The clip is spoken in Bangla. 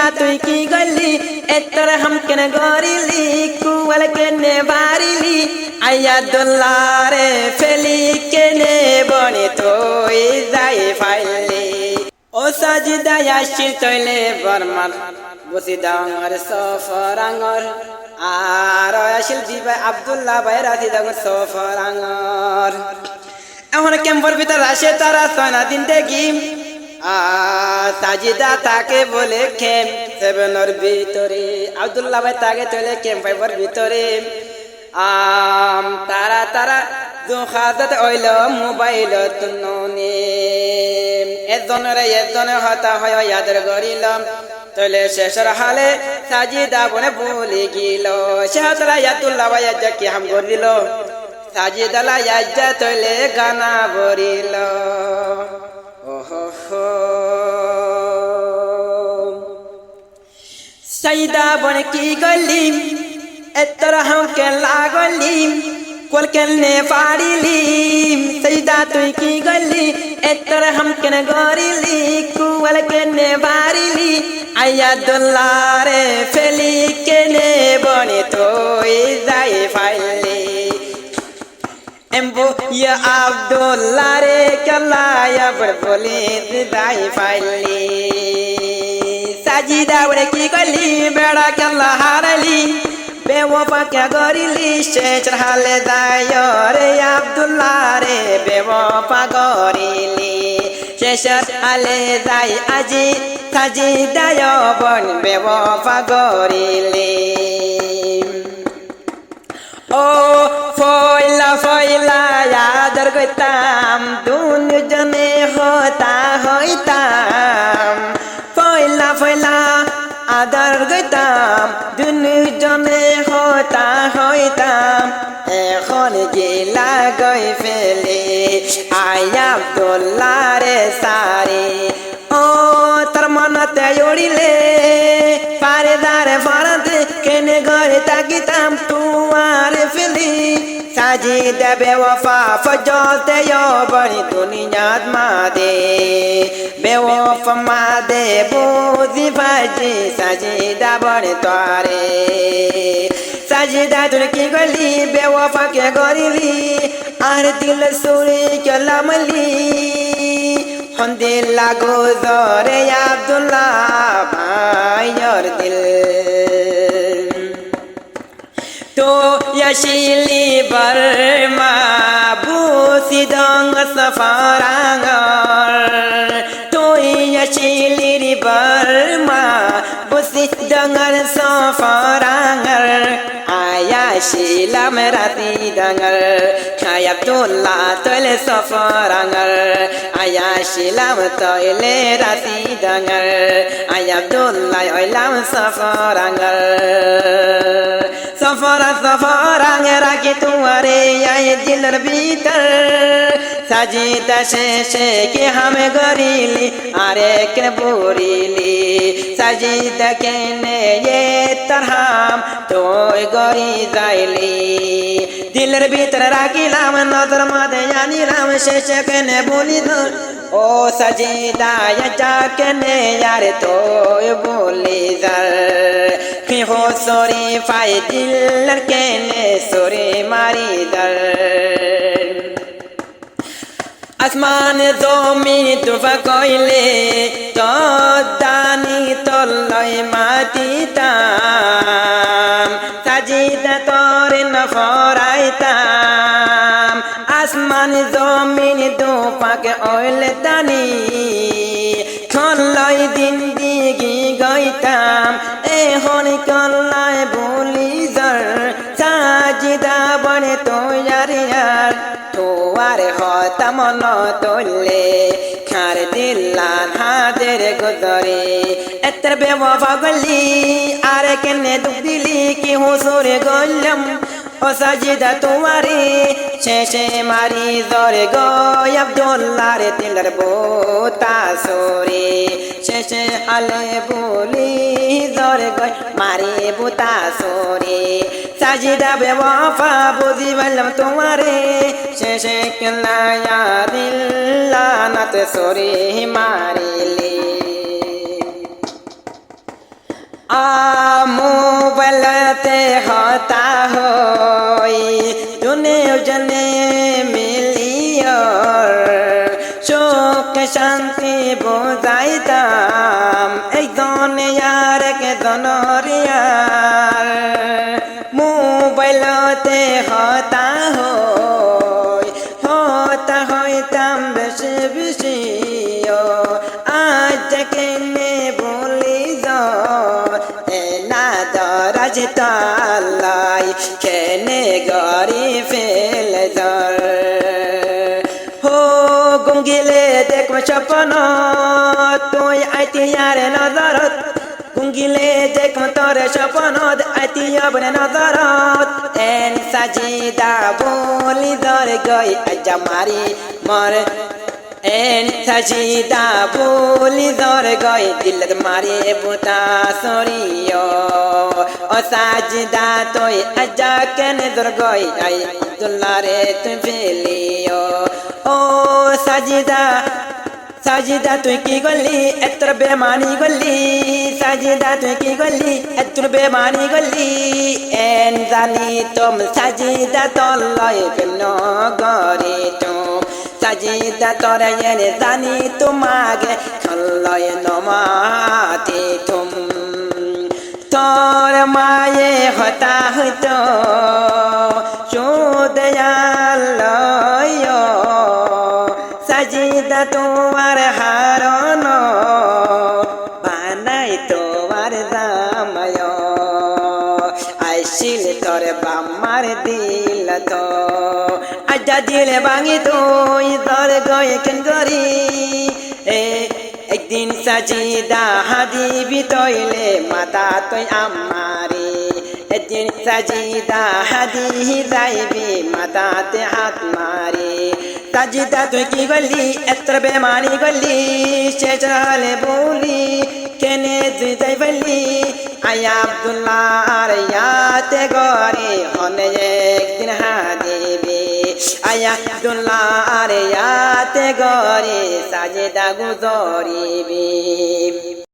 সাজিদা তুই কি গলি এতর হাম কেন গরিলি কুয়াল কেনে বারিলি আয়াদুল্লাহ রে ফেলি কেনে বনে তুই যাই ফাইলি ও সাজিদা আসিল তৈলে বর্মার বসি ডাঙর সফরাঙর আর আসিল দিবা আব্দুল্লাহ ভাই রাতি ডাঙর সফরাঙর এখন ক্যাম্পর ভিতর আসে তারা 6 দিন দেখি সাজিদা তাকে বলে ক্যাম্প 7 ভিতরে আব্দুল্লাহ ভাই তাকে চলে ক্যাম্প 5 ভিতরে তারা তারা দুখাদত হইল মোবাইল তুননে এজনে হতা হয় ইয়াদের গরিলাম তলে শেষর হালে সাজিদা বনে ভুলে গিল শেহতরা ইয়াতুল্লাহ ভাই আজ্জা কি হাম গরিল সাজিদা লা ইয়াজ্জা তলে গানা বরিল ওহো সাইদা বনে কি গলিম এতর হাম কে লাগলিম কোল কেনে পারিলিম সাইদা তুই কি গলি এতর হাম কেন গরিলি কুয়াল কেনে বারিলি আয়াদুল্লাহ রে ফেলি কেনে বনে তুই যাই ফাইলি এম্বো ইয়া আব্দুল্লাহ রে কাল্লা ইয়াবর বলি যাই ফাইলি সাজিদা বনে কি গলি বেড়া কাল্লা হারালি বেওফা কে গরিলি শেষ হালে যায় রে আব্দুল্লাহ রে বেওফা গরিলি শেষ হালে যায় আজি সাজিদা বন বেওফা গরিলি ও ফয়লা ফয়লা আদর কইতাম দুজনে হতা হইতাম ফয়লা ফয়লা আদর গইতাম দুজনে হতা হইতাম এখন গেলা গই ফেলে আয়া আব্দুল্লাহ রে সারে ও তোর মনতে উড়িলে পারে দারে ফরাতে কেনে ঘরে তাকিতাম তুয়ার ফেলি সাজিদা বেওফা ফজলতে বনি দুনিয়াত মাদে বেওফা মাদে বুঝি ভাজি সাজিদা বনে তোরে সাজিদা তুই কি গলি বেওফা কে গরিলি আর দিল সুরি কলামলি দিল লাগো জরে আব্দুল্লাহ ভাইয়ের দিল তো ইয়াশিলি বর্মা বুসি দঙ্গ সফরাঙর তো ইয়াশিলি বর্মা বুসি দঙ্গর সফরাঙর আয়া শিলাম রাতি দঙ্গর খায় আব্দুল্লাহ তলে সফরাঙর আয়া শিলাম তলে রাতি দঙ্গর আয়া আব্দুল্লাহ ওইলাম সফরাঙর সফরা সফরাঙে রাখি তোমারে আয়ে দিলের ভিতর সাজিদা শেষে কে হামে গরিলি আরে কে বুরিলি সাজিদা কেনে ये तरहाम তোই গরি যাইলি দিলের ভিতর রাখিলাম নজর মাদে জানিলাম শেষে কেনে বলি ধর ও সাজিদা যা কেনে यार তোই বলি যার কি হো সরি ফাই দিলের কেনে সরি মারি দর আসমান জমিন তুফা কইলে তো দানি তলয় মাটি তাম সাজিদা তোরে নফরাইতাম আসমান জমিন দুপাকে ওইলে দানি তলয় দিন দিগি গইতাম এখন কল্লায় বলি জর সাজিদা বনে তোয়ার ইয়ার তোয়ার হতা মন তোলে খার দিল্লান হাদের গুজরে এতর বেওফা গলি আর কেনে দুঃখ দিলি কি হুসুরে গলম ও সাজিদা তোমারে শেষে মারি জরে গয় আব্দুল্লাহ রে দিলের বোতা সোরে শেষে হালে বলি জরে গয় মারি বোতা সোরে সাজিদা বেওফা বুঝি বললাম তোমারে শেষে কেলায়া দিল্লানাতে সোরে মারিলে মোবাইলতে হতা হই জনে জনে মিলিয়র সুখ শান্তি বোঝাইতাম এই দুনিয়ার কে দনরিয়ার মোবাইলতে হতা হইতাম বেশি বেশি আজ কেনে বলি না দরাজ তালাই কেনে গরি ফেল হো গুঙ্গিলে দেখব স্বপ্ন তুই আইতি আর নজরত গুঙ্গিলে দেখব তোর স্বপ্ন আইতি অবন নজরত এন সাজিদা বলি দর গই আজা মারি মর এন সাজিদা বলি দর গই দিলত মারি বুতা সরিও ও সাজিদা তুই আজা কেন দর গই আই দুলারে তুই ফেলিও ও সাজিদা সাজিদা তুই কি গলি এত বেমানি গলি সাজিদা তুই কি গলি এত বেমানি গলি এন জানি তুম সাজিদা তলয় কেন গরে তুম সাজিদা তোর এনে জানি তোমাকে খলয় নমাতে তুম তোর মায়ে হতা হইতো সুদয়ালয় সাজিদা তোমার হারন বানাই তোমার জামায় আইসিল তোর বাম্মার দিল তো আজা দিলে ভাঙি তুই দর গয়ে কেন করি একদিন সাজিদা হাদিবি তৈলে মাতা তুই আমারি একদিন সাজিদা হাদি যাইবি মাতাতে হাত মারি সাজিদা তুই কি গলি এত বেমানি গলি সে চলে বলি কেনে তুই যাই বলি আয়া আব্দুল্লাহ আর ইয়াতে গরে হনে একদিন হাদিবি আয়া আব্দুল্লাহ আর ইয়াতে গরে সাজিদা গুজরিবি।